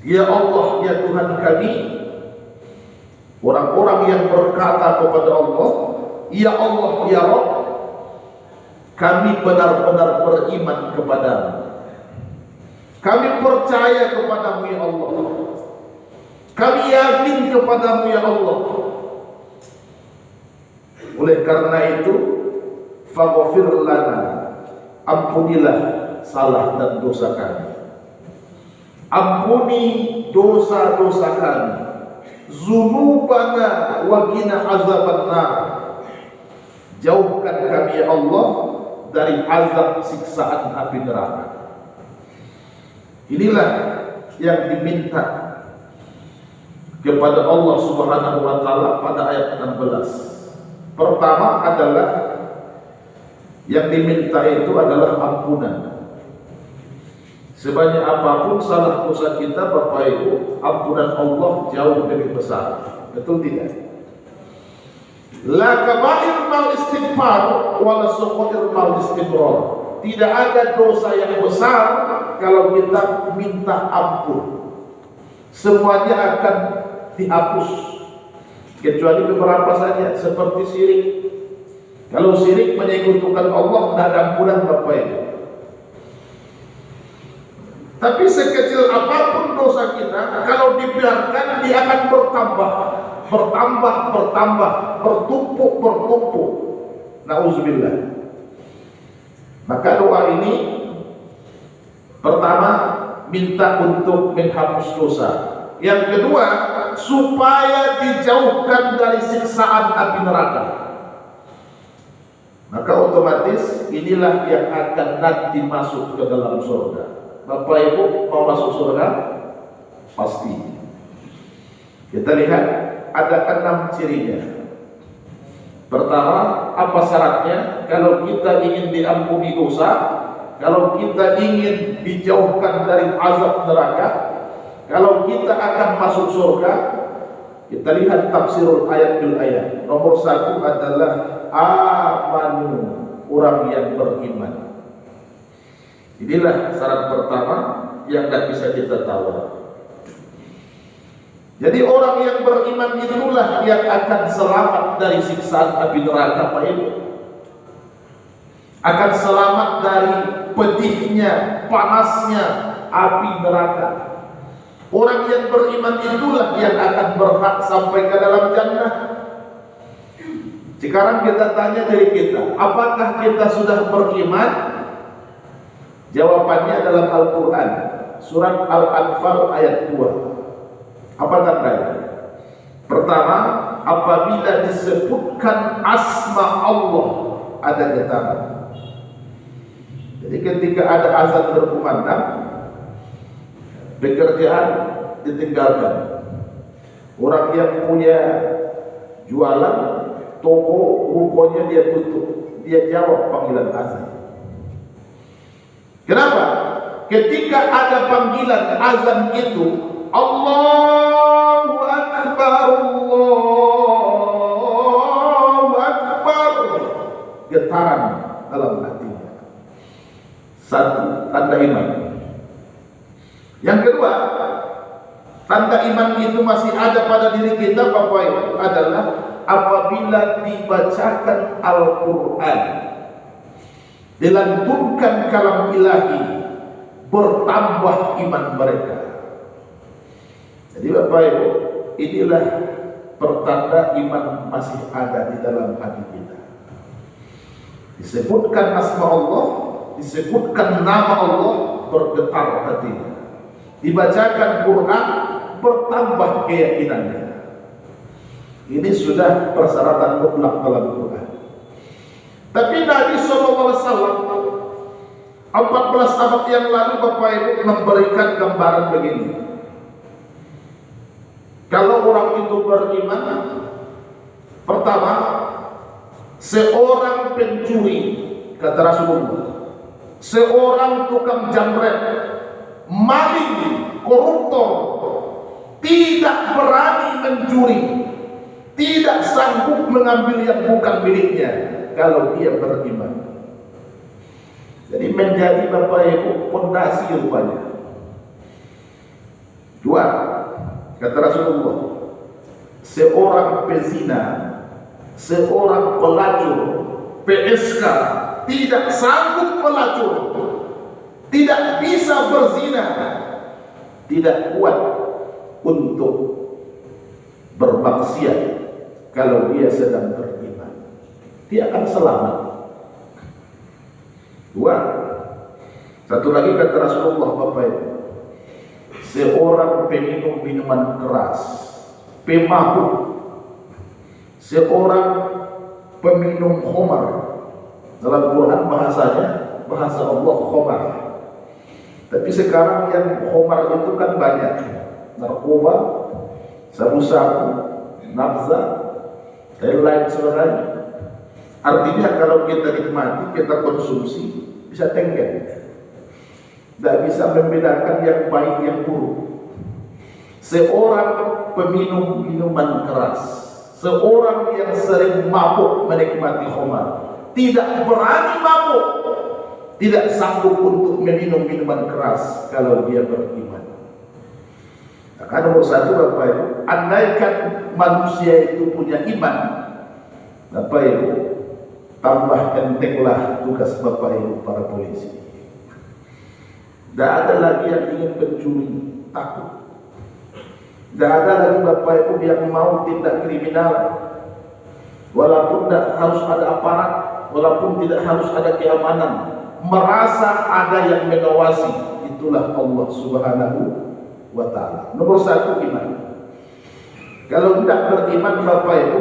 Ya Allah, ya Tuhan kami, orang-orang yang berkata kepada Allah, Ya Allah, ya Rabb, kami benar-benar beriman kepadamu, kami percaya kepadamu ya Allah, kami yakin kepadamu ya Allah. Oleh karena itu, faghfir lana, ampunilah salah dan dosa kami, ampuni dosa-dosa kami, dzunubana wa qina azabannar, jauhkan kami ya Allah dari azab siksaan api neraka. Inilah yang diminta kepada Allah Subhanahu wa taala pada ayat 16. Pertama adalah yang diminta itu adalah ampunan. Sebanyak apapun salah dosa kita, Bapak Ibu, ampunan Allah jauh lebih besar. Betul tidak? La kabair mal istighfar wala suqair mal istimrar. Tidak ada dosa yang besar kalau kita minta ampun, semuanya akan dihapus kecuali beberapa saja, seperti syirik. Kalau syirik menyekutukan Allah, tidak ada ampunan, Bapak Ibu. Tapi sekecil apapun dosa kita, kalau dibiarkan dia akan bertambah, bertumpuk. Nauzubillah. Maka doa ini pertama minta untuk menghapus dosa. Yang kedua, supaya dijauhkan dari siksaan api neraka. Maka otomatis inilah yang akan nanti masuk ke dalam surga. Bapak Ibu mau masuk surga? Pasti. Kita lihat ada 6 cirinya. Pertama, apa syaratnya? Kalau kita ingin diampuni dosa, kalau kita ingin dijauhkan dari azab neraka, kalau kita akan masuk surga, kita lihat tafsirul ayat bil ayat. Nomor 1 adalah amanu, orang yang beriman. Inilah syarat pertama yang tidak bisa kita tawar. Jadi orang yang beriman itulah yang akan selamat dari siksaan api neraka, Pak Ibu. Akan selamat dari pedihnya, panasnya api neraka. Orang yang beriman itulah yang akan berhak sampai ke dalam jannah. Sekarang kita tanya diri kita, apakah kita sudah beriman? Jawabannya dalam Al-Quran, surat Al-Anfal ayat 2. Apa tandanya? Pertama, apabila disebutkan asma Allah, ada getaran. Jadi ketika ada azan berkumandang, pekerjaan ditinggalkan. Orang yang punya jualan, toko, rukonya dia tutup. Dia jawab panggilan azan. Kenapa? Ketika ada panggilan azan itu, Allahu Akbar, Allahu Akbar, getaran dalam hatinya. Satu, tanda iman. Yang kedua, tanda iman itu masih ada pada diri kita, Bapak Ibu, adalah apabila dibacakan Al-Quran, dilantunkan kalam ilahi, bertambah iman mereka. Jadi Bapak Ibu, inilah pertanda iman masih ada di dalam hati kita. Disebutkan asma Allah, disebutkan nama Allah, bergetar hatinya. Dibacakan Quran, bertambah keyakinannya. Ini sudah persyaratan mutlak dalam Quran. Tapi Nabi SAW 14 abad yang lalu, Bapak Ibu, memberikan gambaran begini. Kalau orang itu beriman, pertama, seorang pencuri, kata Rasulullah, seorang tukang jamret, maling, koruptor, tidak berani mencuri, tidak sanggup mengambil yang bukan miliknya kalau dia beriman. Jadi menjadi Bapak Ibu pondasi rupanya. Dua, kata Rasulullah, seorang pezina, seorang pelacur, PSK, tidak sanggup melacur, tidak bisa berzina, tidak kuat untuk bermaksiat kalau dia sedang beriman, dia akan selamat. Dua, satu lagi kata Rasulullah, Bapak Ibu, seorang peminum minuman keras, pemabuk, seorang peminum khamar, dalam Quran bahasanya bahasa Allah khamar. Tapi sekarang yang khamar itu kan banyak, narkoba, sabu-sabu, nafza, dan lain sebagainya. Artinya kalau kita nikmati, kita konsumsi, bisa tenggelam, tidak bisa membedakan yang baik yang buruk. Seorang peminum minuman keras, seorang yang sering mabuk menikmati khamar, tidak berani mabuk, tidak sanggup untuk meminum minuman keras kalau dia beriman. Maka nomor satu, Bapak Ibu, andaikan manusia itu punya iman, Bapak Ibu, tambah entenglah tugas Bapak Ibu para polisi. Tidak ada lagi yang ingin pencuri, takut. Tidak ada lagi Bapak Ibu yang mau tindak kriminal, walaupun tidak harus ada aparat, walaupun tidak harus ada keamanan, merasa ada yang mengawasi. Itulah Allah Subhanahu wa Ta'ala. Nomor satu, iman. Kalau tidak beriman, Bapak Ibu,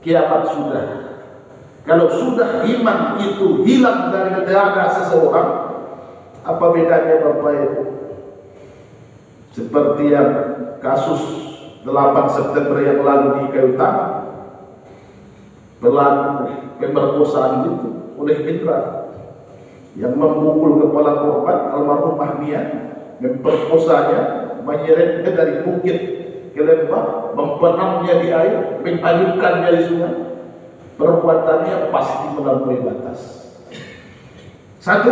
kiamat sudah. Kalau sudah iman itu hilang dari dada seseorang, apa bedanya Bapak Ibu? Seperti yang kasus 8 September yang lalu di Kayu Tangan, berlaku pemerkosaan itu oleh Indra yang memukul kepala korban almarhumah Mia, memperkosanya, menyeretnya dari bukit ke lembah, membenamnya di air, menghanyutkannya di sungai. Perbuatannya pasti melampaui batas. Satu,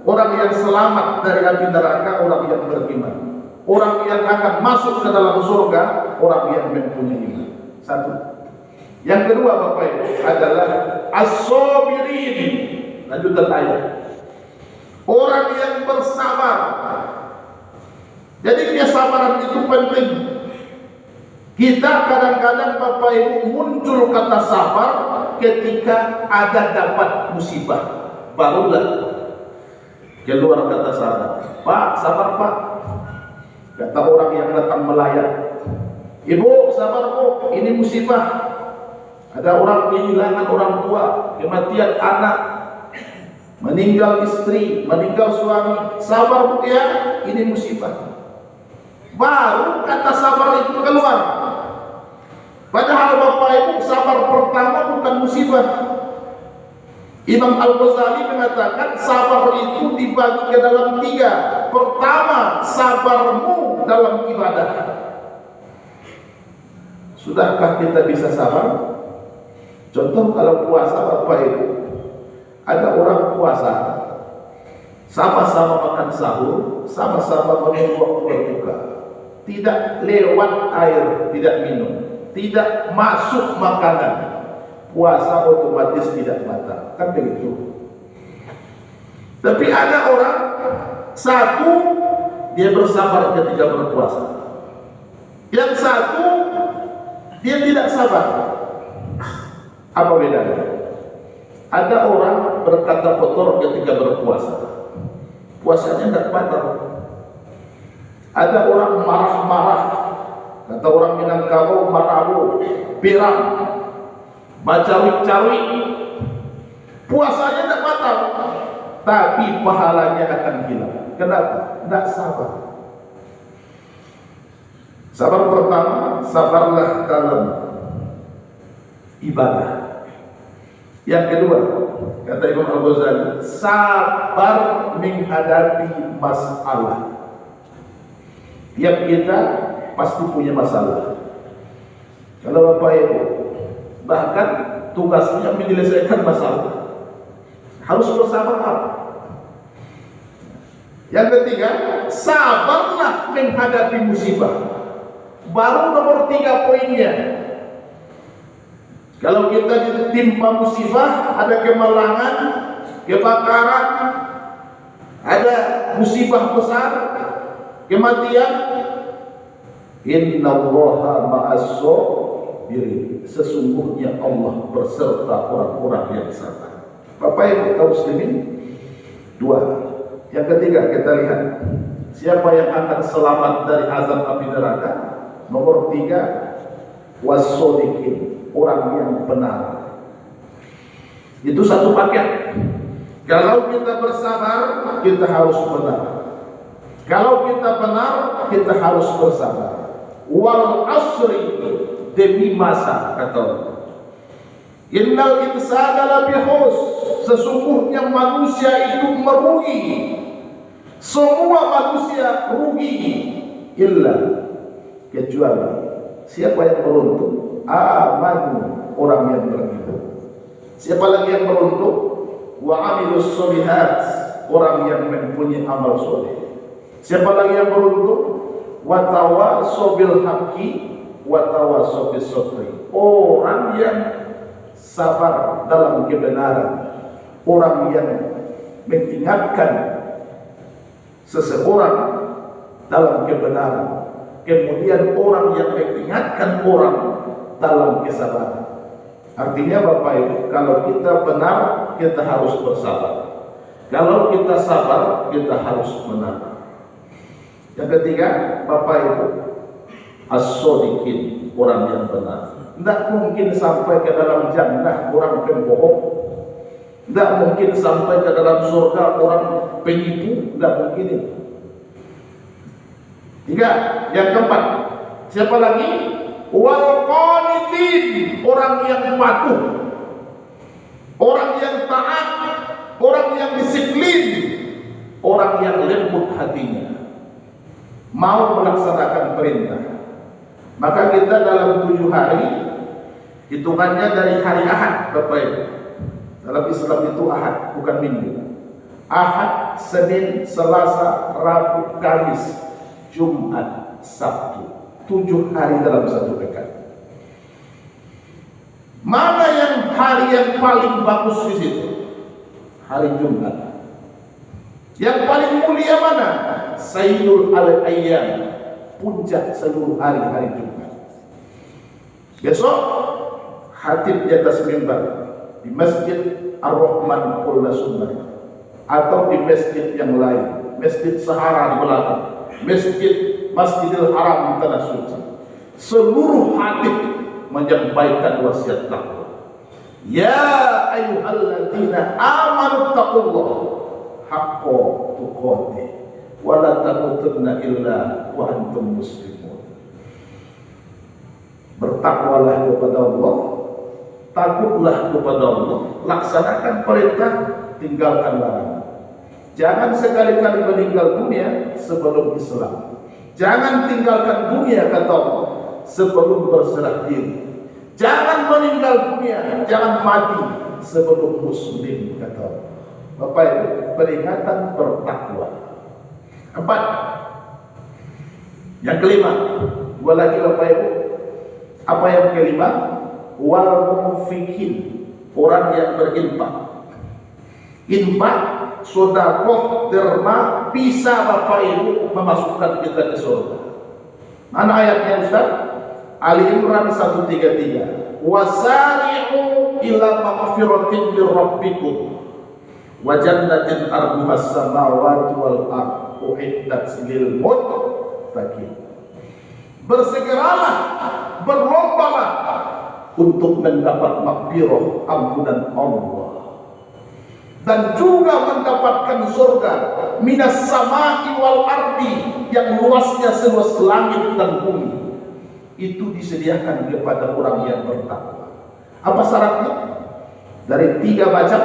orang yang selamat dari api neraka, orang yang beriman. Orang yang akan masuk ke dalam surga, orang yang mempunyai iman. Satu. Yang kedua, Bapak Ibu, adalah as-sabirin. Lanjutan ayat. Orang yang bersabar. Jadi kesabaran itu penting. Kita kadang-kadang Bapak Ibu muncul kata sabar ketika ada dapat musibah, barulah keluar kata sabar. Pak, sabar Pak. Kata orang yang datang melayat, Ibu sabar Bu, ini musibah. Ada orang kehilangan orang tua, kematian anak, meninggal istri, meninggal suami. Sabar Bu ya, ini musibah. Baru kata sabar itu keluar. Padahal Bapak Ibu, sabar pertama bukan musibah. Imam Al-Ghazali mengatakan sabar itu dibagi ke dalam 3. Pertama, sabarmu dalam ibadah. Sudahkah kita bisa sabar? Contoh kalau puasa Bapak Ibu, ada orang puasa, sama-sama makan sahur, sama-sama menunggu waktu berbuka. Tidak lewat air, tidak minum, tidak masuk makanan, puasa otomatis tidak batal, kan begitu. Tapi ada orang satu, dia bersabar ketika berpuasa, yang satu dia tidak sabar. Apa bedanya? Ada orang berkata kotor ketika berpuasa, puasanya tidak batal. Ada orang marah-marah, kata orang Minangkabau, marabu, pirang, bacawik-cawik, puasanya tidak batal, tapi pahalanya akan hilang. Kenapa? Tidak sabar. Sabar pertama, sabarlah dalam ibadah. Yang kedua, kata Imam Al-Ghazali, sabar menghadapi masalah. Tiap kita pasti punya masalah. Kalau Bapak Ibu bahkan tugasnya menyelesaikan masalah, harus bersabar. Yang ketiga, sabarlah menghadapi musibah. Baru nomor 3 poinnya. Kalau kita ditimpa musibah, ada kemalangan, kebakaran, ada musibah besar, kematian, innallaha ma'as-sabirin, sesungguhnya Allah berserta orang-orang yang sabar. Bapak Ibu kaum muslimin, 2. Yang ketiga kita lihat siapa yang akan selamat dari azab api neraka. Nomor 3, was-shodiqin, orang yang benar. Itu satu paket. Kalau kita bersabar, kita harus benar. Kalau kita benar, kita harus bersabar. Wal asri, demi masa, kata Allah. Innal insana lafi khusr, sesungguhnya manusia itu merugi. Semua manusia rugi, illa, kecuali siapa yang beruntung? Amanu, orang yang beriman. Siapa lagi yang beruntung? Wa amilus sholihat, orang yang mempunyai amal soleh. Siapa lagi yang beruntung? Wa tawassaw bil haqqi wa tawassaw bis sabri, orang yang sabar dalam kebenaran, orang yang mengingatkan seseorang dalam kebenaran, kemudian orang yang mengingatkan orang dalam kesabaran. Artinya Bapak Ibu, kalau kita benar, kita harus bersabar. Kalau kita sabar, kita harus benar. Yang ketiga, Bapak Ibu, as-shodiqin, orang yang benar. Tidak mungkin sampai ke dalam jannah orang pembohong. Tidak mungkin sampai ke dalam surga orang penipu. Tidak mungkin itu. 3. Yang keempat, siapa lagi? Wal qanitin, orang yang patuh, orang yang taat, orang yang disiplin, orang yang lembut hatinya, mau melaksanakan perintah. Maka kita dalam 7 hari, hitungannya dari hari Ahad, Bapak Ibu. Dalam Islam itu Ahad, bukan Minggu. Ahad, Senin, Selasa, Rabu, Kamis, Jumat, Sabtu. 7 hari dalam satu pekan. Mana yang hari yang paling bagus di situ? Hari Jumat. Yang paling mulia mana? Sayyidul al-ayyam, puncak seluruh hari-hari Jumat. Besok khatib di atas mimbar di Masjid Ar-Rahman Polda Sumber atau di masjid yang lain, Masjid Sahara di belakang, Masjidil Haram di Tanah Suci. Seluruh khatib menyampaikan wasiat takwa. Ya ayyuhalladzina amanu taqullaha haqqa tuqatih wa la tamutunna illa wa antum muslimun. Bertakwalah kepada Allah, takutlah kepada Allah, laksanakan perintah, tinggalkan larangan. Jangan sekali-kali meninggal dunia sebelum Islam. Jangan tinggalkan dunia, kata Allah, sebelum berserah diri. Jangan meninggal dunia, jangan mati sebelum muslim, kata Allah. Bapak Ibu, peringatan bertakwa. 4. Yang kelima, 2 lagi Bapak Ibu. Apa yang kelima? Wal munfiqin, orang yang berinfak. Infak, sedekah, derma bisa Bapak Ibu memasukkan kita ke surga. Mana ayatnya Ustaz? Ali Imran 133. Wasari'u ila maghfiratin min rabbikum wa jannatin arduha as-samawati wal ardh uiddat lil muttaqin. Bersegeralah, berlombalah untuk mendapat maghfirah, ampunan Allah, dan juga mendapatkan surga minas samai wal ardi, yang luasnya seluas langit dan bumi. Itu disediakan kepada orang yang bertakwa. Apa syaratnya? Dari 3 baca.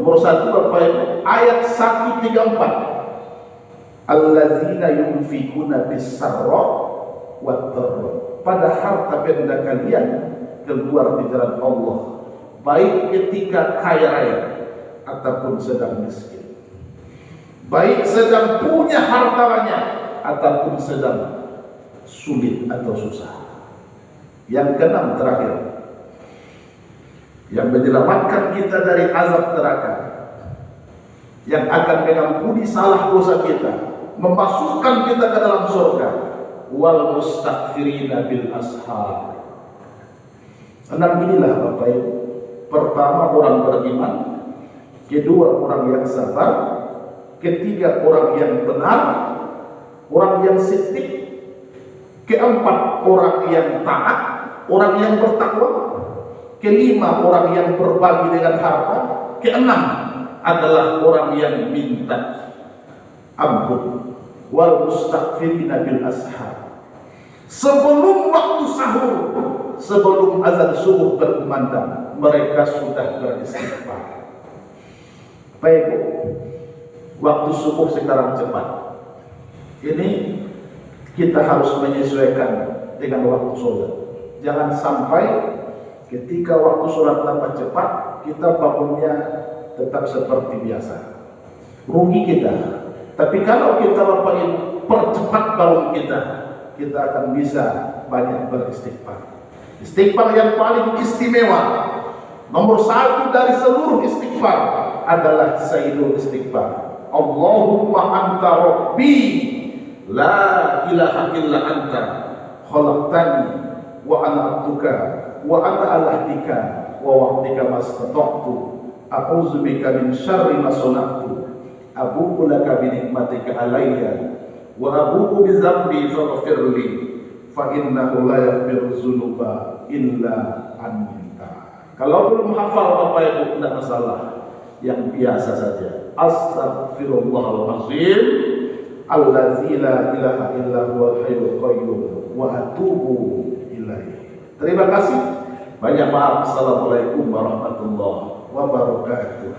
Nomor 1 Bapak Ibu, ayat 134. Alladzina yunfikuna bis-sarra wat-dharra. Pada harta benda kalian keluar di jalan Allah, baik ketika kaya raya ataupun sedang miskin. baik sedang punya harta banyak ataupun sedang sulit atau susah. Yang keenam terakhir, yang menyelamatkan kita dari azab neraka, yang akan mengampuni salah dosa kita, memasukkan kita ke dalam surga, wal mustaghfirina bil ashar. Enam inilah Bapak Ibu. Pertama, orang beriman. Kedua, orang yang sabar. Ketiga, orang yang benar, orang yang siddiq. Keempat, orang yang taat, orang yang bertakwa. Kelima, orang yang berbagi dengan harta. Keenam adalah orang yang minta ampun. Wal mustaghfirina bil ashar. Sebelum waktu sahur, sebelum azan subuh berkumandang, mereka sudah beristighfar. Baik, waktu subuh sekarang cepat. Ini kita harus menyesuaikan dengan waktu sholat. Jangan sampai ketika waktu sholat tambah cepat, kita bangunnya tetap seperti biasa. Rugi kita. Tapi kalau kita percepat bangun kita akan bisa banyak beristighfar. Istighfar yang paling istimewa, nomor satu dari seluruh istighfar adalah sayyidul istighfar. Allahumma anta rabbi la ilaha illa anta khalaqtani wa ana abduka wa ana ala ahdika wa wa'dika mastata'tu a'udzu bika min syarri ma sana'tu abu'u laka bi nikmatika alayya wa abu'u bi dzambi faghfirli fa innahu la yaghfiru dzunuba illa anta. Kalau belum hafal Bapak Ibu tidak masalah, yang biasa saja. Astaghfirullahalazim allazi la ilaha illa huwal hayyul qayyum wa atubu ilaihi. Terima kasih. Banyak maaf. Assalamualaikum warahmatullahi wabarakatuh.